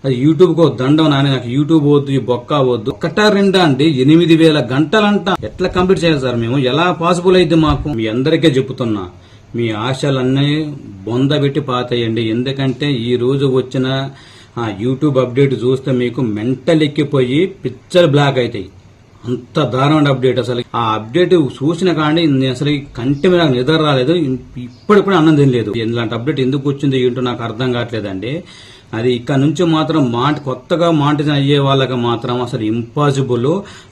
అది యూట్యూబ్ కో దండం నాని, నాకు యూట్యూబ్ వద్దు, ఈ బొక్క వద్దు. ఒకటా రెండా అండి, 8,000 గంటలంట. ఎట్లా కంప్లీట్ చేయాలి సార్ మేము? ఎలా పాసిబుల్ అయితే మాకు? మీ అందరికీ చెబుతున్నా, మీ ఆశలన్నీ బొందబెట్టి పాతేయండి. ఎందుకంటే ఈ రోజు వచ్చిన యూట్యూబ్ అప్డేట్ చూస్తే మీకు మెంటల్ ఎక్కిపోయి పిక్చర్ బ్లాక్ అవుతాయి. అంత దారుణ అప్డేట్. అసలు ఆ అప్డేట్ చూసిన కానీ అసలు కంటి మీద నిద్ర రాలేదు, ఇప్పుడిప్పుడు అన్నం తినలేదు. ఇలాంటి అప్డేట్ ఎందుకు వచ్చిందో ఏంటో నాకు అర్థం కావట్లేదండి. అది ఇక్కడ నుంచి మాత్రం కొత్తగా మాంటిజన్ అయ్యే వాళ్ళకి మాత్రం అసలు ఇంపాసిబుల్.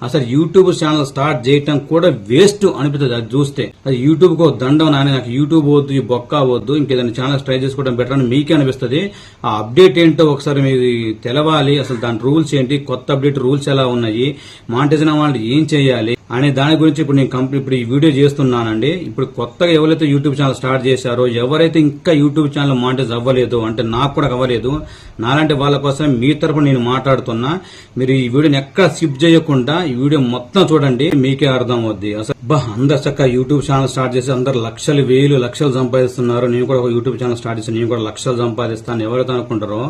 అసలు యూట్యూబ్ ఛానల్ స్టార్ట్ చేయటం కూడా వేస్ట్ అనిపిస్తుంది అది చూస్తే. అది యూట్యూబ్ కో దండం నాని, నాకు యూట్యూబ్ వద్దు, ఈ బొక్క వద్దు, ఇంకేదైనా ఛానల్ ట్రై చేసుకోవడం బెటర్ అని మీకే అనిపిస్తుంది. ఆ అప్డేట్ ఏంటో ఒకసారి మీరు తెలవాలి. అసలు దాని రూల్స్ ఏంటి, కొత్త అప్డేట్ రూల్స్ ఎలా ఉన్నాయి, మాంటిజన్ వాళ్ళు ఏం చేయాలి అనే దాని గురించి ఇప్పుడు నేను ఇప్పుడు ఈ వీడియో చేస్తున్నానండి. ఇప్పుడు కొత్తగా ఎవరైతే యూట్యూబ్ ఛానల్ స్టార్ట్ చేశారో, ఎవరైతే ఇంకా యూట్యూబ్ ఛానల్ మానిటైజ్ అవ్వలేదు, అంటే నాకు కూడా అవ్వలేదు, నాలాంటి వాళ్ళ కోసం మీ తరపున నేను మాట్లాడుతున్నా. మీరు ఈ వీడియోని ఎక్కడ స్కిప్ చేయకుండా ఈ వీడియో మొత్తం చూడండి, మీకే అర్థం అవుద్ది. అసలు అందరు చక్కగా యూట్యూబ్ ఛానల్ స్టార్ట్ చేసి అందరు లక్షలు లక్షలు సంపాదిస్తున్నారు. నేను కూడా ఒక యూట్యూబ్ ఛానల్ స్టార్ట్ చేసి నేను కూడా లక్షలు సంపాదిస్తాను ఎవరైతే అనుకుంటారో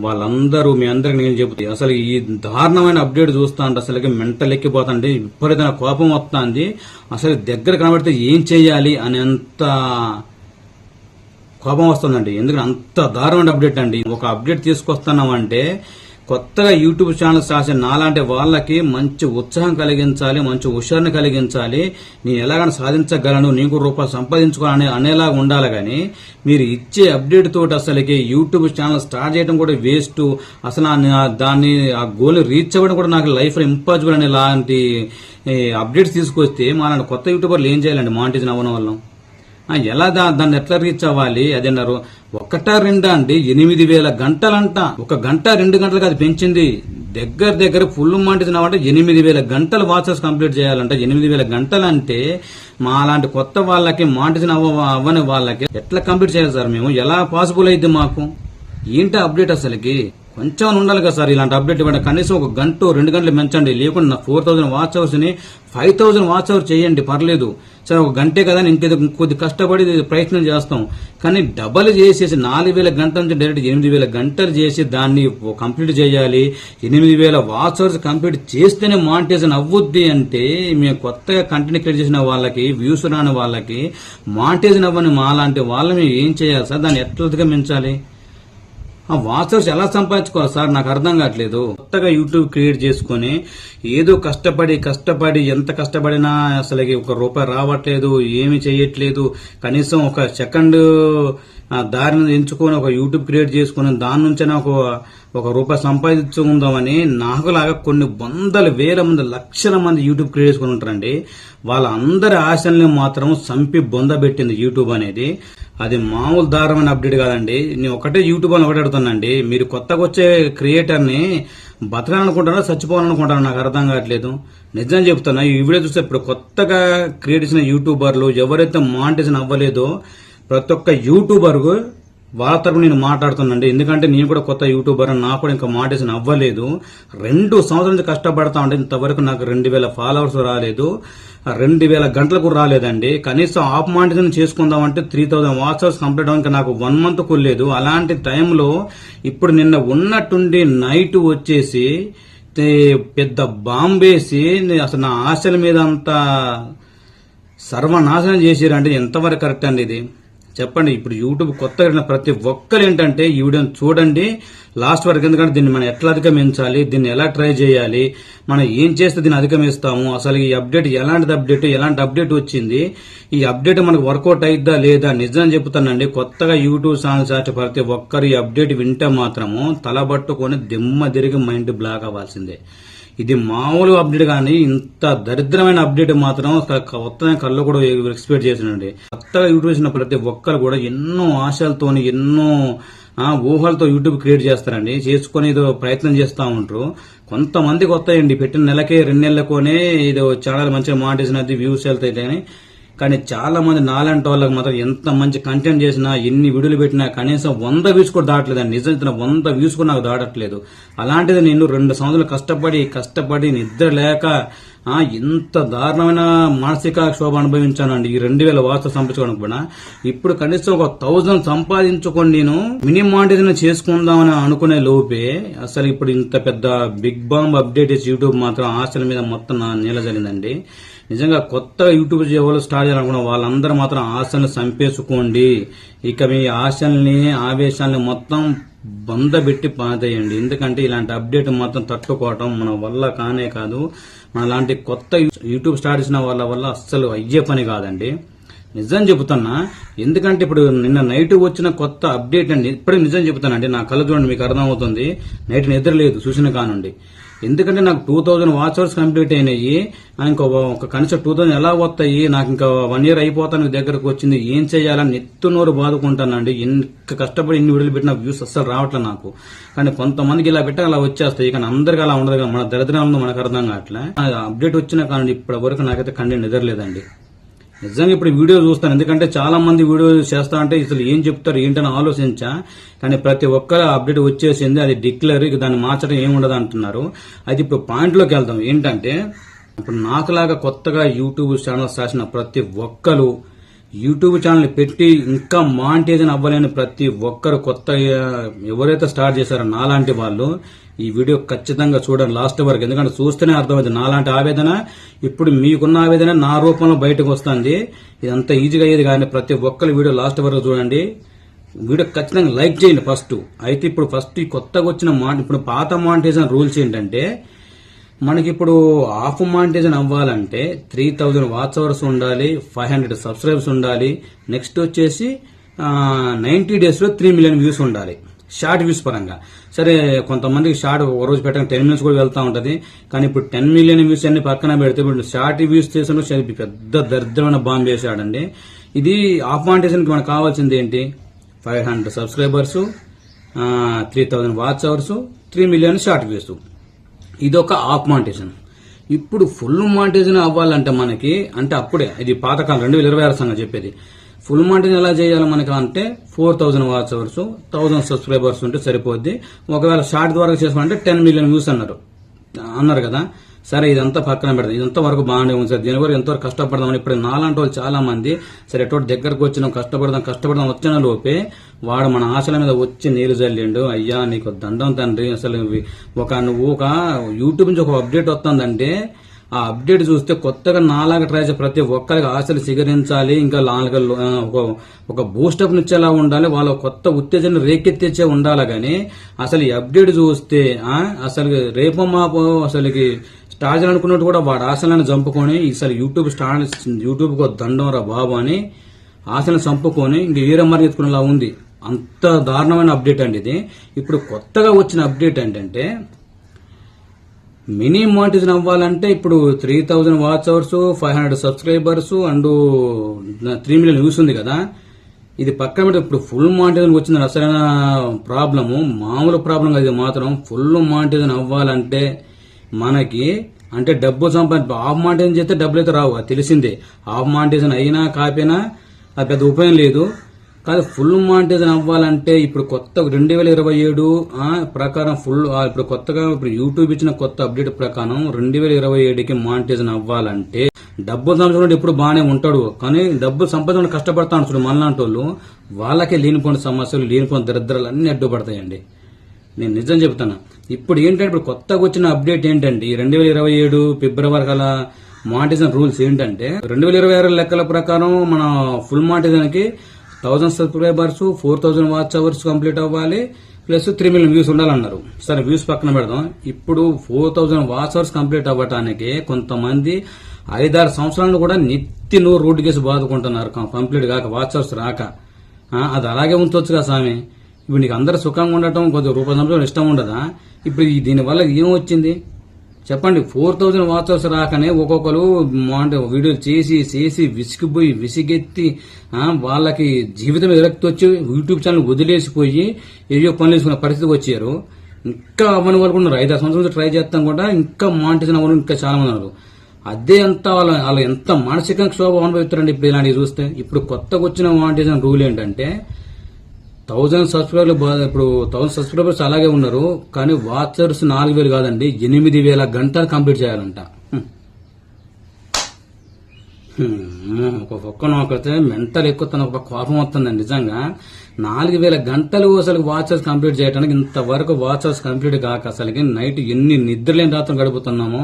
వాళ్ళందరూ, మీ అందరికి నేను చెబుతాను. అసలు ఈ దారుణమైన అప్డేట్ చూస్తా అంటే అసలు మెంటల్ ఎక్కిపోతాండి, విపరీతమైన కోపం వస్తుంది. అసలు దగ్గర కనబడితే ఏం చేయాలి అనేంత కోపం వస్తుందండి. ఎందుకంటే అంత దారుణమైన అప్డేట్ అండి. ఒక అప్డేట్ తీసుకొస్తున్నామంటే కొత్తగా యూట్యూబ్ ఛానల్స్ రాసే నాలాంటి వాళ్ళకి మంచి ఉత్సాహం కలిగించాలి, మంచి హుషారుని కలిగించాలి. నేను ఎలాగైనా సాధించగలను, నీకు రూపాయలు సంపాదించుకోవాలని అనేలాగా ఉండాలి. కానీ మీరు ఇచ్చే అప్డేట్ తోటి అసలుకి యూట్యూబ్ ఛానల్ స్టార్ట్ చేయడం కూడా వేస్ట్. అసలు దాన్ని ఆ గోల్ రీచ్ అవ్వడం కూడా నాకు లైఫ్ లో ఇంపాసిబుల్ అనే లాంటి అప్డేట్స్ తీసుకొస్తే మన కొత్త యూట్యూబర్లు ఏం చేయాలండి మానిటైజేషన్ అవ్వడం వల్ల? ఎలా దాన్ని ఎట్లా రీచ్ అవ్వాలి? అదేన్నారు ఒకటా రెండా అండి, 8,000 గంటలంట. 1 గంట 2 గంటలకు అది పెంచింది. దగ్గర ఫుల్ మానిటైజేషన్ అవ్వాలంటే 8,000 గంటలు వాచెస్ కంప్లీట్ చేయాలంట. 8,000 గంటలు అంటే మా అలాంటి కొత్త వాళ్ళకి మానిటైజేషన్ అవ్వని వాళ్ళకి ఎట్లా కంప్లీట్ చేయాలి సార్ మేము? ఎలా పాసిబుల్ అయితే మాకు? ఏంటి అప్డేట్ అసలుకి? కొంచెం ఉండాలి కదా సార్ ఇలాంటి అప్డేట్ ఇవ్వండి. కనీసం 1 గంట 2 గంటలు పెంచండి. లేకుండా 4,000 వాచ్ అవర్స్ ని 5,000 వాచ్ అవర్ చేయండి, పర్లేదు సరే. 1 గంటే కదా, ఇంకొద్ది కష్టపడి ప్రయత్నం చేస్తాం. కానీ డబల్ చేసేసి 4,000 గంటల నుంచి డైరెక్ట్ 8,000 గంటలు చేసి దాన్ని కంప్లీట్ చేయాలి. 8,000 వాచ్ అవర్స్ కంప్లీట్ చేస్తేనే మానిటైజేషన్ అవ్వుద్ది అంటే మేము కొత్తగా కంటెంట్ క్రియేట్ చేసిన వాళ్ళకి, వ్యూస్ రాని వాళ్ళకి, మానిటైజేషన్ అవ్వని మా లాంటి వాళ్ళని ఏం చేయాలి సార్? దాన్ని ఎట్లా అధిగమించాలి? ఆ వాచర్స్ ఎలా సంపాదించుకోవాలి సార్? నాకు అర్థం కావట్లేదు. కొత్తగా యూట్యూబ్ క్రియేట్ చేసుకుని ఏదో కష్టపడి ఎంత కష్టపడినా అసలు 1 రూపాయి రావట్లేదు, ఏమి చేయట్లేదు. కనీసం 1 సెకండ్ దారిని ఎంచుకొని ఒక యూట్యూబ్ క్రియేట్ చేసుకుని దాని నుంచైనా ఒక రూపాయి సంపాదించుకుందామని నాకులాగా కొన్ని వందల వేల మంది, లక్షల మంది యూట్యూబ్ క్రియేట్ చేసుకుని ఉంటారండి. వాళ్ళందరి ఆశల్ని మాత్రం సంపి బొందబెట్టింది యూట్యూబ్ అనేది. అది మామూలు దారుణమైన అప్డేట్ కాదండి. నేను ఒకటే యూట్యూబ్ అని ఒకటి అడుగుతానండి, మీరు కొత్తగా వచ్చే క్రియేటర్ ని బతకాలనుకుంటారా, చచ్చిపోవాలనుకుంటారా? నాకు అర్థం కావట్లేదు. నిజం చెప్తున్నా. ఈ వీడియో చూస్తే ఇప్పుడు కొత్తగా క్రియేట్ చేసిన యూట్యూబర్లు ఎవరైతే మానిటైజేషన్ అవ్వలేదో ప్రతి ఒక్క యూట్యూబర్ వాళ్ళ తరపు నేను మాట్లాడుతున్నాండి. ఎందుకంటే నేను కూడా కొత్త యూట్యూబర్, నాకు కూడా ఇంకా మానిటైజేషన్ అవ్వలేదు. 2 సంవత్సరాల నుంచి కష్టపడతా ఉంటే ఇంతవరకు నాకు 2,000 ఫాలోవర్స్ రాలేదు, 2,000 గంటలకు రాలేదండి. కనీసం ఆఫ్ మానిటైజేషన్ చేసుకుందామంటే 3,000 వాచ్ అవర్స్ కంప్లీట్ అవ్వడానికి నాకు 1 మంత్ కూలేదు. అలాంటి టైంలో ఇప్పుడు నిన్న ఉన్నట్టుండి నైట్ వచ్చేసి పెద్ద బాంబేసి అసలు నా ఆశల మీద అంతా సర్వనాశనం చేసిరంటే ఎంతవరకు కరెక్ట్ అండి ఇది? చెప్పండి. ఇప్పుడు యూట్యూబ్ కొత్తగా ప్రతి ఒక్కరు ఏంటంటే ఈ వీడియోని చూడండి లాస్ట్ వరకు. ఎందుకంటే దీన్ని మనం ఎట్లా అధిగమించాలి, దీన్ని ఎలా ట్రై చేయాలి, మనం ఏం చేస్తే దీన్ని అధిగమిస్తాము, అసలు ఈ అప్డేట్ ఎలాంటి అప్డేట్ వచ్చింది, ఈ అప్డేట్ మనకు వర్కౌట్ అయిద్దా లేదా? నిజం చెప్తానండి, కొత్తగా యూట్యూబ్ ఛానల్ చాటి ప్రతి ఒక్కరు ఈ అప్డేట్ వింటే మాత్రము తలబట్టుకొని దిమ్మ తిరిగి మైండ్ బ్లాక్ అవ్వాల్సిందే. ఇది మామూలు అప్డేట్ కానీ ఇంత దరిద్రమైన అప్డేట్ మాత్రం కొత్త కళ్ళు కూడా ఎక్స్పెక్ట్ చేసినండి. కొత్తగా యూట్యూబ్ చేసిన ప్రతి ఒక్కరు కూడా ఎన్నో ఆశలతోని, ఎన్నో ఊహలతో యూట్యూబ్ క్రియేట్ చేస్తారండి. చేసుకుని ఏదో ప్రయత్నం చేస్తూ ఉంటారు. కొంతమందికి వస్తాయండి, పెట్టిన నెలకే 2 నెలలకోనే ఏదో ఛానల్ మంచిగా మానిటైజేషన్ అది వ్యూస్ వెళ్తాయి. కానీ చాలా మంది నాలాంటి వాళ్ళకి మాత్రం ఎంత మంచి కంటెంట్ చేసినా, ఎన్ని వీడియోలు పెట్టినా కనీసం 100 వ్యూస్ కూడా దాటలేదండి. నిజంగా 100 వ్యూస్ కూడా నాకు దాటట్లేదు. అలాంటిది నేను 2 సంవత్సరాలు కష్టపడి నిద్ర లేక ఇంత దారుణమైన మానసిక క్షోభ అనుభవించానండి ఈ 2000 వాట్స్ సంపాదించుకోవడానికి కూడా. ఇప్పుడు కనీసం ఒక 1000 సంపాదించుకొని నేను మినిమం మానిటైజేషన్ చేసుకుందామని అనుకునే లోపే అసలు ఇప్పుడు ఇంత పెద్ద బిగ్ బాంబ్ అప్డేట్ చేసి యూట్యూబ్ మాత్రం ఆశల మీద మొత్తం నీళ్ళ జరిగిందండి. నిజంగా కొత్త యూట్యూబ్ ఎవరు స్టార్ట్ చేయాలనుకున్న వాళ్ళందరూ మాత్రం ఆశలను చంపేసుకోండి. ఇక మీ ఆశల్ని ఆవేశాలని మొత్తం బందబెట్టి పాతేయండి. ఎందుకంటే ఇలాంటి అప్డేట్ మొత్తం తట్టుకోవటం మన వల్ల కానే కాదు. మన లాంటి కొత్త యూట్యూబ్ స్టార్ట్ చేసిన వాళ్ళ వల్ల అస్సలు అయ్యే పని కాదండి. నిజం చెబుతున్నా. ఎందుకంటే ఇప్పుడు నిన్న నైట్ వచ్చిన కొత్త అప్డేట్ అండి. ఇప్పుడే నిజం చెబుతానండి, నా కళ్ళు చూడండి మీకు అర్థమవుతుంది. నైట్ నిద్ర లేదు చూసిన కానుండి. ఎందుకంటే నాకు 2000 వాచ్ అవర్స్ కంప్లీట్ అయినాయి. ఒక కనీసం 2000 ఎలా వస్తాయి, నాకు ఇంకా 1 year అయిపోతాను దగ్గరకు వచ్చింది. ఏం చేయాలని నెత్తునోరు బాదుకుంటానండి. ఇంకా కష్టపడి ఇన్ని వీడియోలు పెట్టిన వ్యూస్ అస్సలు రావట్లే నాకు. కానీ కొంతమందికి ఇలా పెట్టక అలా వచ్చేస్తాయి. కానీ అందరికి అలా ఉండదు కదా, మన దరిద్రంలో మనకు అర్థం కావట్లే. అప్డేట్ వచ్చినా కానీ ఇప్పటి వరకు నాకైతే కండి నిద్రలేదండి. నిజంగా ఇప్పుడు వీడియో చూస్తాను. ఎందుకంటే చాలా మంది వీడియో చేస్తా అంటే అసలు ఏం చెప్తారు ఏంటని ఆలోచించా. కానీ ప్రతి ఒక్కరు అప్డేట్ వచ్చేసింది, అది డిక్లేర్, ఇక దాన్ని మార్చడం ఏముండదు అంటున్నారు. అయితే ఇప్పుడు పాయింట్లోకి వెళ్దాం. ఏంటంటే ఇప్పుడు నాకులాగా కొత్తగా యూట్యూబ్ ఛానల్స్ రాసిన ప్రతి ఒక్కరు, యూట్యూబ్ ఛానల్ పెట్టి ఇంకా మానిటైజేషన్ అవ్వలేని ప్రతి ఒక్కరు కొత్త ఎవరైతే స్టార్ట్ చేశారో నాలాంటి వాళ్ళు ఈ వీడియో ఖచ్చితంగా చూడండి లాస్ట్ వరకు. ఎందుకంటే చూస్తేనే అర్థమైంది నాలాంటి ఆవేదన. ఇప్పుడు మీకున్న ఆవేదన నా రూపంలో బయటకు వస్తుంది. ఇదంతా ఈజీగా అయ్యేది కానీ ప్రతి ఒక్కరు వీడియో లాస్ట్ వరకు చూడండి. వీడియో ఖచ్చితంగా లైక్ చేయండి ఫస్ట్. అయితే ఇప్పుడు ఫస్ట్ ఈ కొత్తగా వచ్చిన ఇప్పుడు పాత మానిటైజేషన్ రూల్స్ ఏంటంటే మనకి ఇప్పుడు హాఫ్ మానిటైజేషన్ అవ్వాలంటే 3000 వాచ్ అవర్స్ ఉండాలి, 500 సబ్స్క్రైబర్స్ ఉండాలి. నెక్స్ట్ వచ్చేసి 90 days లో 3 million వ్యూస్ ఉండాలి షార్ట్ వ్యూస్ పరంగా. సరే కొంతమందికి షార్ట్ ఒక రోజు పెట్టడానికి 10 minutes కూడా వెళ్తా ఉంటది. కానీ ఇప్పుడు 10 million వ్యూస్ అన్ని పక్కన పెడితే ఇప్పుడు షార్ట్ వ్యూస్ చేసిన పెద్ద దరిద్రమైన బాంబు వేసాడండి. ఇది హాఫ్ మానిటైజేషన్ కి మనకు కావాల్సింది ఏంటి? 500 subscribers, 3000 watch hours, 3 million short views. ఇదొక హాఫ్ మానిటైజేషన్. ఇప్పుడు ఫుల్ మానిటైజేషన్ అవ్వాలంటే మనకి అంటే అప్పుడే ఇది పాతకాలం 2026 సంగతి చెప్పేది. ఫుల్ మానిటైజేషన్ ఎలా చేయాలి మనకి అంటే 4000 వాచ్ అవర్స్, 1000 సబ్స్క్రైబర్స్ ఉంటే సరిపోద్ది. ఒకవేళ షార్ట్ ద్వారా చేసుకోవాలంటే 10 million వ్యూస్ అన్నారు కదా. సరే ఇదంతా పక్కన పెడదాం. ఇదంతా వరకు బాగానే ఉంది సార్. దీని వరకు ఎంతవరకు కష్టపడదామని ఇప్పుడు నాలాంటి వాళ్ళు చాలా మంది సరే ఎటువంటి దగ్గరకు వచ్చినాం కష్టపడదాం వచ్చిన లోపే వాడు మన ఆశల మీద వచ్చి నీరు జల్లిండు. అయ్యా నీకు దండం తండ్రి. అసలు నువ్వు ఒక యూట్యూబ్ నుంచి ఒక అప్డేట్ వస్తుందంటే ఆ అప్డేట్ చూస్తే కొత్తగా నాలాగా ట్రై చేసే ప్రతి ఒక్కరికి ఆశలు సిగరించాలి. ఇంకా ఒక బూస్టప్ నిచ్చేలా ఉండాలి. వాళ్ళ కొత్త ఉత్తేజాన్ని రేకెత్తించే ఉండాలి. కానీ అసలు ఈ అప్డేట్ చూస్తే అసలు రేపో మాపో అసలుకి స్టార్ట్ చేయాలనుకున్నట్టు కూడా వాడు ఆశలను చంపుకొని అసలు యూట్యూబ్ కు దండం రా బాబు అని ఆశలను చంపుకొని ఇంక ఈరమ్మరి ఎత్తుకునేలా ఉంది. అంత దారుణమైన అప్డేట్ అండి ఇది. ఇప్పుడు కొత్తగా వచ్చిన అప్డేట్ ఏంటంటే మినిమం మానిటైజేషన్ అవ్వాలంటే ఇప్పుడు 3000 watch hours, 500 subscribers and 3 million views ఉంది కదా. ఇది పక్కన పెట్టి ఇప్పుడు ఫుల్ మానిటైజేషన్ వచ్చింది అసలైన ప్రాబ్లము. మామూలు ప్రాబ్లం కాదు. ఇది మాత్రం ఫుల్ మానిటైజేషన్ అవ్వాలంటే మనకి అంటే డబ్బు హాఫ్ మానిటైజేషన్ చేస్తే డబ్బులు అయితే రావు, అది తెలిసిందే. హాఫ్ మానిటైజేషన్ అయినా కాపోయినా అది పెద్ద ఉపయోగం లేదు. కాదు ఫుల్ మానిటైజేషన్ అవ్వాలంటే ఇప్పుడు కొత్త 2027 ప్రకారం ఇప్పుడు కొత్తగా ఇప్పుడు యూట్యూబ్ ఇచ్చిన కొత్త అప్డేట్ ప్రకారం 2027కి మానిటైజేషన్ అవ్వాలంటే డబ్బు సంపాదించడం ఇప్పుడు బాగానే ఉంటాడు. కానీ డబ్బు సంపాదించడం కష్టపడతాను చూడు మనలాంటి వాళ్ళు, వాళ్ళకే లేనిపోయిన సమస్యలు లేనిపోయిన దరిద్రాలు అన్ని అడ్డుపడతాయండి. నేను నిజం చెబుతాను. ఇప్పుడు ఏంటంటే ఇప్పుడు కొత్తగా వచ్చిన అప్డేట్ ఏంటంటే 2027 ఫిబ్రవరి కల్లా మానిటైజేషన్ రూల్స్ ఏంటంటే 2026 లెక్కల ప్రకారం మన ఫుల్ మానిటైజేషన్ కి 1000 సబ్స్క్రైబర్స్, 4000 వాచ్ అవర్స్ కంప్లీట్ అవ్వాలి, ప్లస్ 3 million వ్యూస్ ఉండాలన్నారు. సరే వ్యూస్ పక్కన పెడదాం. ఇప్పుడు 4000 వాచ్ అవర్స్ కంప్లీట్ అవ్వటానికి కొంతమంది 5-6 సంవత్సరాలు కూడా నెత్తి నూరు రోడ్డు కేసు బాదుకుంటున్నారు కంప్లీట్ కాక వాచ్ అవర్స్ రాక. అది అలాగే ఉంచవచ్చు కదా స్వామి. ఇప్పుడు నీకు అందరు సుఖంగా ఉండటం కొద్దిగా రూపాయి సంవత్సరం ఇష్టం ఉండదా? ఇప్పుడు దీనివల్ల ఏం వచ్చింది చెప్పండి. 4000 వాచ్ అవర్స్ రాకనే ఒక్కొక్కరు వీడియోలు చేసి విసిగెత్తి వాళ్ళకి జీవితం విరక్తి వచ్చి యూట్యూబ్ ఛానల్ వదిలేసిపోయి ఏవో పనులు వేసుకున్న పరిస్థితి వచ్చారు. ఇంకా అవ్వని వాళ్ళు ఉన్నారు. 5-6 సంవత్సరాలు ట్రై చేస్తాం కూడా ఇంకా మానిటైజేషన్ అవ్వడం ఇంకా చాలా మంది ఉన్నారు. అదే అంతా వాళ్ళు ఎంత మానసికంగా క్షోభ అనుభవిస్తారండి ఇప్పుడు ఇలాంటివి చూస్తే. ఇప్పుడు కొత్తగా వచ్చిన మానిటైజేషన్ రూల్ ఏంటంటే 1000 సబ్స్క్రైబర్లు ఇప్పుడు 1000 సబ్స్క్రైబర్స్ అలాగే ఉన్నారు. కానీ వాచర్స్ 4000 కాదండి, 8000 గంటలు కంప్లీట్ చేయాలంట. ఒక పక్క నాకైతే మెంటల్ ఎక్కువ తన ఒక కోపం వస్తుందండి నిజంగా. 4000 గంటలు అసలు వాచ్ అవర్స్ కంప్లీట్ చేయడానికి ఇంతవరకు వాచ్ అవర్స్ కంప్లీట్ కాక అసలుకి నైట్ ఎన్ని నిద్రలేని రాత్రులు గడుపుతున్నామో,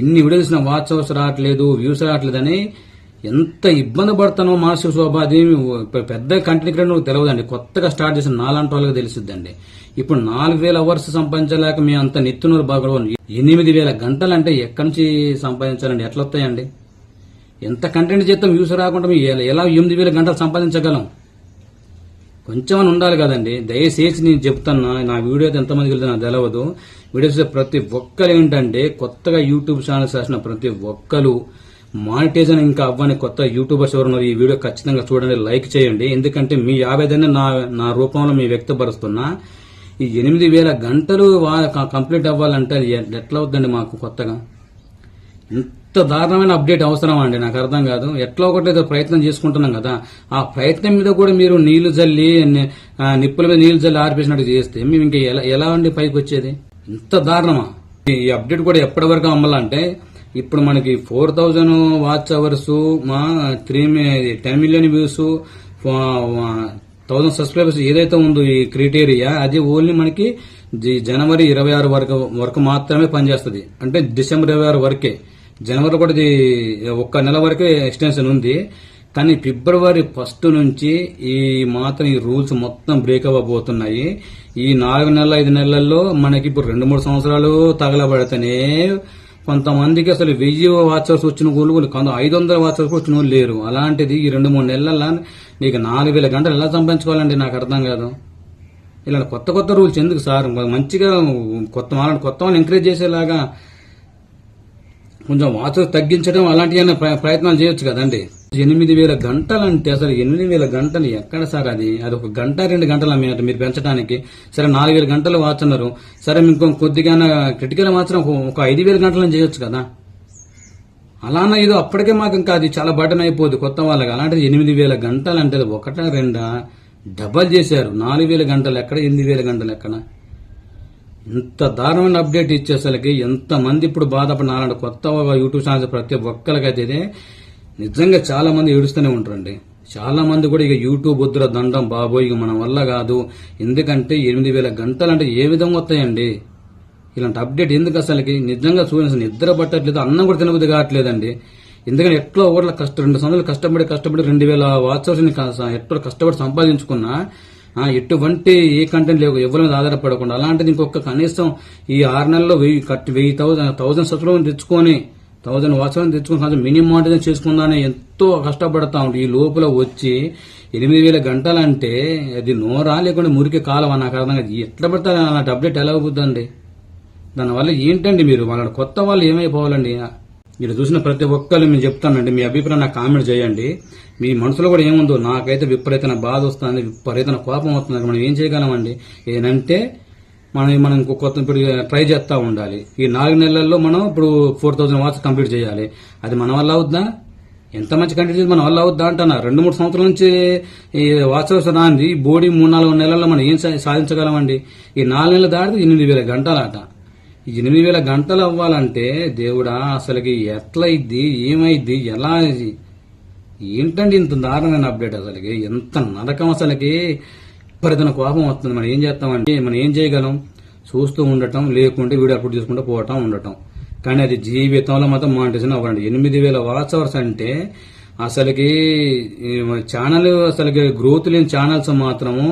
ఎన్ని వీడియోస్ వాచ్ అవర్స్ రావట్లేదు, వ్యూస్ రావట్లేదని ఎంత ఇబ్బంది పడతానో మానసిక శోభ. అది పెద్ద కంటెంట్ క్రియేటర్ తెలియదండి, కొత్తగా స్టార్ట్ చేసిన నాలాంటి వాళ్ళకి తెలిసిద్దండి. ఇప్పుడు 4000 అవర్స్ సంపాదించలేక మేము అంత నెత్తునూరు బాగా 8000 గంటలు అంటే ఎక్కడి నుంచి సంపాదించాలండి? ఎట్లా వస్తాయండి? ఎంత కంటెంట్ చేస్తాం వ్యూస్ రాకుండా ఎలా 8000 గంటలు సంపాదించగలం? కొంచెం ఉండాలి కదండి. దయచేసి నేను చెప్తున్నా, నా వీడియో అయితే ఎంతమందికి వెళ్తే నాకు తెలియదు. వీడియోస్ ప్రతి ఒక్కరు ఏంటంటే కొత్తగా యూట్యూబ్ ఛానల్స్ రాసిన ప్రతి ఒక్కరు మానిటైజేషన్ ఇంకా అవ్వని కొత్త యూట్యూబర్స్ ఎవరు ఉన్నారు, ఈ వీడియో ఖచ్చితంగా చూడండి, లైక్ చేయండి. ఎందుకంటే మీ ఆవేదన నా రూపంలో మీ వ్యక్తపరుస్తున్నా. ఈ 8000 గంటలు కంప్లీట్ అవ్వాలంటే ఎట్లా అవుతుందండి మాకు కొత్తగా? ఇంత దారుణమైన అప్డేట్ అవసరం అండి? నాకు అర్థం కాదు. ఎట్లా ఒకటి ప్రయత్నం చేసుకుంటున్నాం కదా, ఆ ప్రయత్నం మీద కూడా మీరు నీళ్లు జల్లి నిప్పుల మీద నీళ్లు జల్లి ఆర్పేసినట్టు చేస్తే మేము ఇంకా ఎలా అండి పైకి వచ్చేది? ఇంత దారుణమా? ఈ అప్డేట్ కూడా ఎప్పటి వరకు అమ్మాలంటే, ఇప్పుడు మనకి 4000 watch hours, 10 million views, 1000 subscribers ఏదైతే ఉందో ఈ క్రైటీరియా, అది ఓన్లీ మనకి జనవరి 26 వరకు మాత్రమే పనిచేస్తుంది. అంటే డిసెంబర్ 26 వరకే. జనవరి కూడా ఇది ఒక్క నెల వరకే ఎక్స్టెన్షన్ ఉంది. కానీ ఫిబ్రవరి 1 నుంచి ఈ రూల్స్ మొత్తం బ్రేక్ అవ్వబోతున్నాయి. ఈ 4 నెలల 5 నెలల్లో మనకి ఇప్పుడు 2-3 సంవత్సరాలు తగలబడితేనే కొంతమందికి అసలు 1000 వాచ్ అవర్స్ వచ్చిన వాళ్ళు, 500 వాచ్ అవర్స్ వచ్చిన వాళ్ళు లేరు. అలాంటిది ఈ 2-3 నెలల్లో నీకు 4000 గంటలు ఎలా సంపాదించుకోవాలండి? నాకు అర్థం కాదు. ఇలాంటి కొత్త రూల్స్ ఎందుకు సార్? మంచిగా కొత్త వాళ్ళని ఎంకరేజ్ చేసేలాగా కొంచెం వాచ్ తగ్గించడం అలాంటి ప్రయత్నాలు చేయొచ్చు కదండి. 8000 గంటలు అంటే అసలు 8000 గంటలు ఎక్కడ సార్? అది ఒక గంట 2 గంటలు మీరు పెంచడానికి. సరే 4000 గంటలు వాచ్ అన్నారు, సరే మీకు కొద్దిగా క్రిటికల్ మాత్రం ఒక 5000 గంటలను చేయొచ్చు కదా. అలానే ఇది అప్పటికే మాకు ఇంకా అది చాలా బటన్ అయిపోద్ది కొత్త వాళ్ళకి. అలాంటిది 8000 గంటలు అంటే ఒకటా రెండా? డబల్ చేశారు. 4000 గంటలు ఎక్కడ, 8000 గంటలు ఎక్కడ? ఇంత దారుణమైన అప్డేట్ ఇచ్చేసరికి ఎంతమంది ఇప్పుడు బాధపడినారంటే కొత్త యూట్యూబ్ ఛానల్స్ ప్రతి ఒక్కరికైతే నిజంగా చాలా మంది ఏడుస్తూనే ఉంటారండి. చాలా మంది కూడా ఇక యూట్యూబ్ వద్దుర దండం బాబోయ్, ఇక మన వల్ల కాదు. ఎందుకంటే 8000 గంటలు అంటే ఏ విధంగా వస్తాయండి? ఇలాంటి అప్డేట్ ఎందుకు అసలుకి? నిజంగా చూడండి, నిద్ర పట్టట్లేదు, అన్నం కూడా తినబుద్ధి కావట్లేదండి. ఎందుకంటే ఎట్లా ఓట్ల 2 సంవత్సరాలు కష్టపడి 2000 వాచ్ అవర్స్ ఎట్లా కష్టపడి సంపాదించుకున్నా ఎటువంటి ఏ కంటెంట్ లేవు, ఎవరి మీద ఆధారపడకుండా. అలాంటిది ఇంకొక కనీసం ఈ 6 నెలల్లో 1000 సబ్స్క్రైబర్స్ తెచ్చుకొని 1000 వాచ్ అవర్స్ తెచ్చుకుని కొంచెం మినిమం మానిటైజేషన్ చేసుకుందానే ఎంతో కష్టపడతా ఉంటాం. ఈ లోపల వచ్చి 8000 గంటలు అంటే అది నోరా లేకుండా మురికి కాలవా? నాకు అర్థం కాదు. ఎట్లా పడతారు అలాంటి అప్డేట్ ఎలా అవుతుందండి? దానివల్ల ఏంటండి మీరు వాళ్ళ కొత్త వాళ్ళు ఏమైపోవాలండి? మీరు చూసిన ప్రతి ఒక్కరు మేము చెప్తానండి, మీ అభిప్రాయం నాకు కామెంట్ చేయండి. మీ మనసులో కూడా ఏముందో. నాకైతే విపరీతమైన బాధ వస్తుంది, విపరీతమైన కోపం వస్తుంది. మనం ఏం చేయగలమండి? ఏంటంటే మనం ఇంకో కొత్త ఇప్పుడు ట్రై చేస్తూ ఉండాలి. ఈ 4 నెలల్లో మనం ఇప్పుడు 4000 వాచ్ కంప్లీట్ చేయాలి. అది మన వల్ల అవుద్దా? ఎంత మంచి కంటెంట్ చేసి మన వల్ల అవుద్దా అంటున్నా. 2-3 సంవత్సరాల నుంచి ఈ వాచ్ అవర్స్ రాంది బోడీ 3-4 నెలల్లో మనం ఏం సాధించగలమండి? ఈ 4 నెలలు దాటితే 8000 గంటలట. ఈ 8000 గంటలు అవ్వాలంటే దేవుడా అసలుకి ఎట్లా ఇద్ది, ఏమైద్ది, ఎలా? ఏంటండి ఇంత దారుణమైన అప్డేట్? అసలుకి ఎంత నరకం అసలుకి. విపరీతమైన కోపం వస్తుంది. మనం ఏం చేస్తామంటే మనం ఏం చేయగలం? చూస్తూ ఉండటం, లేకుంటే వీడియో అప్లోడ్ చేసుకుంటూ పోవటం ఉండటం. కానీ అది జీవితంలో మాత్రం మానిటైజేషన్ అవ్వండి. 8000 వాచ్ అవర్స్ అంటే అసలుకి ఛానల్ అసలుకి గ్రోత్ లేని ఛానల్స్ మాత్రము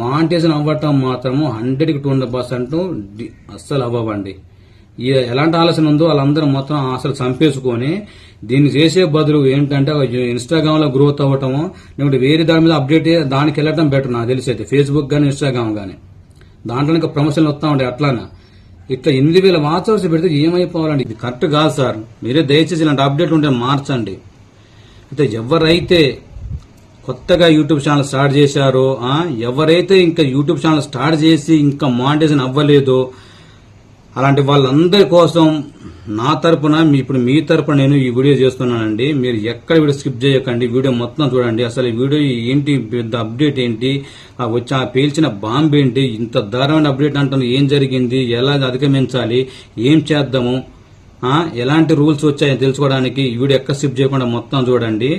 మానిటైజేషన్ అవ్వటం మాత్రము 100% అస్సలు అవ్వండి. ఎలాంటి ఆలోచన ఉందో వాళ్ళందరూ మొత్తం అసలు చంపేసుకొని దీన్ని చేసే బదులు ఏంటంటే ఇన్స్టాగ్రామ్ లో గ్రోత్ అవ్వటము, లేకుంటే వేరే దాని మీద అప్డేట్ దానికి వెళ్ళటం బెటర్ నాకు తెలిసి అయితే. ఫేస్బుక్ గానీ ఇన్స్టాగ్రామ్ గానీ దాంట్లో ఇంకా ప్రమోషన్లు వస్తా ఉంటాయి. అట్లానా ఇట్లా 8000 వాచ్ అవర్స్ పెడితే ఏమైపోవాలండి? ఇది కరెక్ట్ కాదు సార్. మీరే దయచేసి ఇలాంటి అప్డేట్ ఉంటే మార్చండి. అయితే ఎవరైతే కొత్తగా యూట్యూబ్ ఛానల్ స్టార్ట్ చేశారో, ఎవరైతే ఇంకా యూట్యూబ్ ఛానల్ స్టార్ట్ చేసి ఇంకా మానిటైజేషన్ అవ్వలేదో అలాంటి వాళ్ళందరి కోసం నా తరపున ఇప్పుడు మీ తరపున నేను ఈ వీడియో చేస్తున్నానండి. మీరు ఎక్కడ వీడియో స్కిప్ చేయకండి, వీడియో మొత్తం చూడండి. అసలు ఈ వీడియో ఏంటి, పెద్ద అప్డేట్ ఏంటి, ఆ పేల్చిన బాంబ్ ఏంటి, ఇంత దారుణమైన అప్డేట్ అంటాను, ఏం జరిగింది, ఎలా అధిగమించాలి, ఏం చేద్దాము, ఎలాంటి రూల్స్ వచ్చాయో తెలుసుకోవడానికి ఈ వీడియో ఎక్కడ స్కిప్ చేయకుండా మొత్తం చూడండి.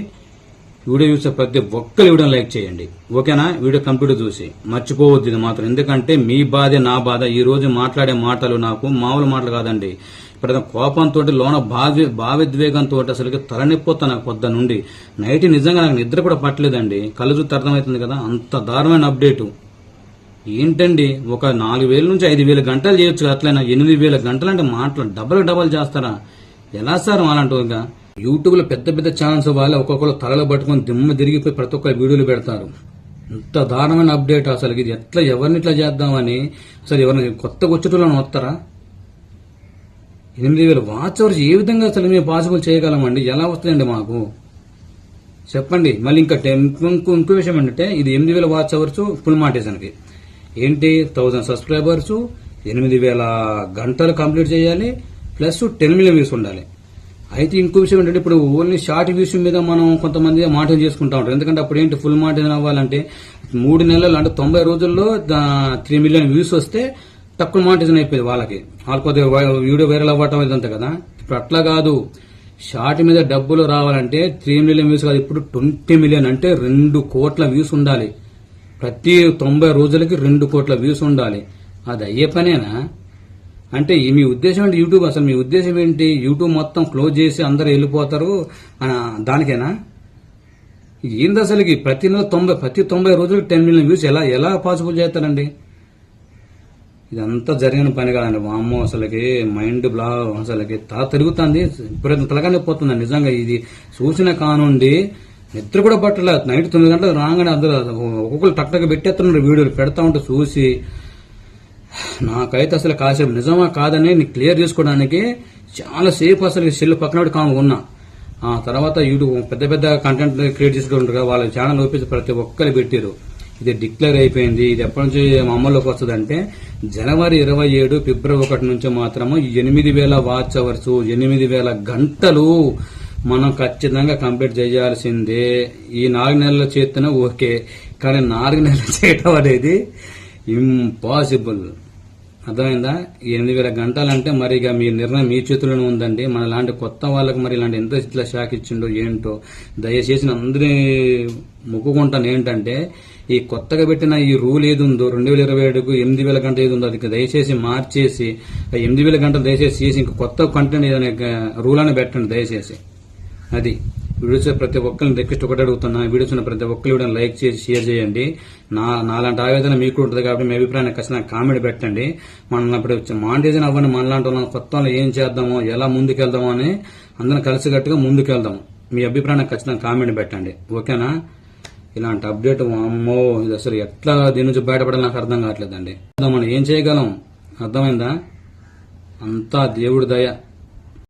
వీడియో చూసే ప్రతి ఒక్కరు వీడియో లైక్ చేయండి, ఓకేనా? వీడియో కంప్లీట్ చూసి మర్చిపోవద్దు ఇది మాత్రం, ఎందుకంటే మీ బాధే నా బాధ. ఈ రోజు మాట్లాడే మాటలు నాకు మామూలు మాటలు కాదండి. ఇప్పుడు కోపంతో లోన భావిద్వేగంతో అసలు తలనొప్పిపోతా నాకు పొద్దు నుండి. నైట్ నిజంగా నాకు నిద్ర కూడా పట్టలేదండి. కళ్ళు చూస్తే అర్థమవుతుంది కదా, అంత దారుణమైన అప్డేటు. ఏంటండి, ఒక 4,000 నుంచి 5,000 గంటలు చేయొచ్చు, అట్లయినా 8,000 గంటలు అంటే మాటలు డబల్ చేస్తారా? ఎలా సార్ అలాంటివిగా? యూట్యూబ్ లో పెద్ద పెద్ద ఛానల్స్ వాళ్ళు ఒక్కొక్కరు తలలు పట్టుకుని దిమ్మ తిరిగిపోయి ప్రతి ఒక్క వీడియోలు పెడతారు. ఇంత దారుణమైన అప్డేట్. అసలు ఇది ఎట్లా, ఎవరిని ఇట్లా చేద్దామని, అసలు ఎవరిని కొత్తగా వచ్చేటోళ్ళని వస్తారా? 8,000 వాచ్ అవర్స్ ఏ విధంగా అసలు మేము పాసిబుల్ చేయగలమండి? ఎలా వస్తుందండి మాకు చెప్పండి. మళ్ళీ ఇంకా ఇంకో విషయం ఏంటంటే, ఇది 8,000 వాచ్ అవర్స్ ఫుల్ మానిటైజేషన్కి ఏంటి 1000 సబ్స్క్రైబర్స్, 8,000 గంటలు కంప్లీట్ చేయాలి, ప్లస్ 10 మిలియన్ వ్యూస్ ఉండాలి. అయితే ఇంకో విషయం ఏంటంటే, ఇప్పుడు ఓన్లీ షార్ట్ వ్యూస్ మీద మనం కొంతమంది మానిటైజ్ చేసుకుంటా ఉంటారు. ఎందుకంటే అప్పుడు ఏంటి, ఫుల్ మానిటైజేషన్ అవ్వాలంటే 3 నెలలు అంటే 90 రోజుల్లో 3 మిలియన్ వ్యూస్ వస్తే తక్కువ మానిటైజేషన్ అయిపోయింది వాళ్ళకి. వాళ్ళు కొద్దిగా వీడియో వైరల్ అవ్వటం ఇదంతా కదా. ఇప్పుడు అట్లా కాదు, షార్ట్ మీద డబ్బులు రావాలంటే 3 మిలియన్ వ్యూస్ కాదు, ఇప్పుడు 20 మిలియన్ అంటే 2 కోట్ల వ్యూస్ ఉండాలి. ప్రతి 90 రోజులకి 2 కోట్ల వ్యూస్ ఉండాలి. అది అయ్యే పనేనా? అంటే మీ ఉద్దేశం ఏంటి? యూట్యూబ్ అసలు మీ ఉద్దేశం ఏంటి? యూట్యూబ్ మొత్తం క్లోజ్ చేసి అందరు వెళ్ళిపోతారు దానికేనా? ఏంది అసలుకి? ప్రతి 90 రోజులకి 10 మిలియన్ వ్యూస్ ఎలా పాసిబుల్ చేస్తారండి? ఇదంతా జరిగిన పని కాదండి. వామ్మో, అసలుకి మైండ్ బ్లా, అసలుకి తల తిరుగుతుంది, ఇప్పుడు తలగానే పోతుందండి నిజంగా. ఇది చూసిన కానుండి నిద్ర కూడా పట్టలేదు. నైట్ 9 గంటలకు రాగానే అందరూ ఒక్కొక్కరు టక్టక్ పెట్టేస్తున్నారు వీడియోలు పెడతా ఉంటే చూసి. నాకైతే అసలు కాసేపు నిజమా కాదని క్లియర్ చేసుకోవడానికి చాలా సేపు అసలు సెల్ పక్కన కాము ఉన్నా. ఆ తర్వాత యూట్యూబ్ పెద్ద కంటెంట్ క్రియేట్ చేసుకుంటారు, వాళ్ళ ఛానల్ ఓపెన్ ప్రతి ఒక్కరు పెట్టారు. ఇది డిక్లేర్ అయిపోయింది. ఇది ఎప్పటి నుంచి అమల్లోకి వస్తుంది అంటే జనవరి 27 ఫిబ్రవరి 1 నుంచి మాత్రము 8,000 వాచ్ అవర్స్, 8,000 గంటలు మనం ఖచ్చితంగా కంప్లీట్ చేయాల్సిందే. ఈ 4 నెలల చేతనే ఓకే, కానీ 4 నెలలు చేయటం అనేది ఇంపాసిబుల్. అర్థమైందా? 8,000 గంటలంటే మరి ఇక మీ నిర్ణయం మీ చేతుల్లోనే ఉందండి. మన లాంటి కొత్త వాళ్ళకి మరి ఇలాంటి ఎంత ఇట్లా షాక్ ఇచ్చిండో ఏంటో. దయచేసి అందరి మొక్కుకుంటాను ఏంటంటే, ఈ కొత్తగా పెట్టిన ఈ రూల్ ఏది ఉందో 2027కు 8,000 గంటలు ఏది ఉందో అది దయచేసి మార్చేసి 8,000 గంటలు దయచేసి చేసి ఇంక కొత్త కంటెంట్ ఏదైనా రూల్ అని పెట్టండి దయచేసి. అది వీడియోస్ ప్రతి ఒక్కరిని రిక్వెస్ట్ ఒకటి అడుగుతున్నా, వీడియోస్ ప్రతి ఒక్కరు వీడియోని లైక్ చేసి షేర్ చేయండి. నాలాంటి ఆవేదన మీకు ఉంటుంది కాబట్టి మీ అభిప్రాయాన్ని ఖచ్చితంగా కామెంట్ పెట్టండి. మనం ఇప్పుడు మానిటైజేషన్ అవ్వండి, మనలాంటి వాళ్ళని కొత్త వాళ్ళు ఏం చేద్దామో, ఎలా ముందుకెళ్దామో అని అందరం కలిసికట్టుగా ముందుకెళ్దాం. మీ అభిప్రాయాన్ని ఖచ్చితంగా కామెంట్ పెట్టండి, ఓకేనా? ఇలాంటి అప్డేట్ అమ్మో, ఇది అసలు ఎట్లా దీని నుంచి బయటపడాలి నాకు అర్థం కావట్లేదండి. మనం ఏం చేయగలం? అర్థమైందా? అంతా దేవుడి దయ.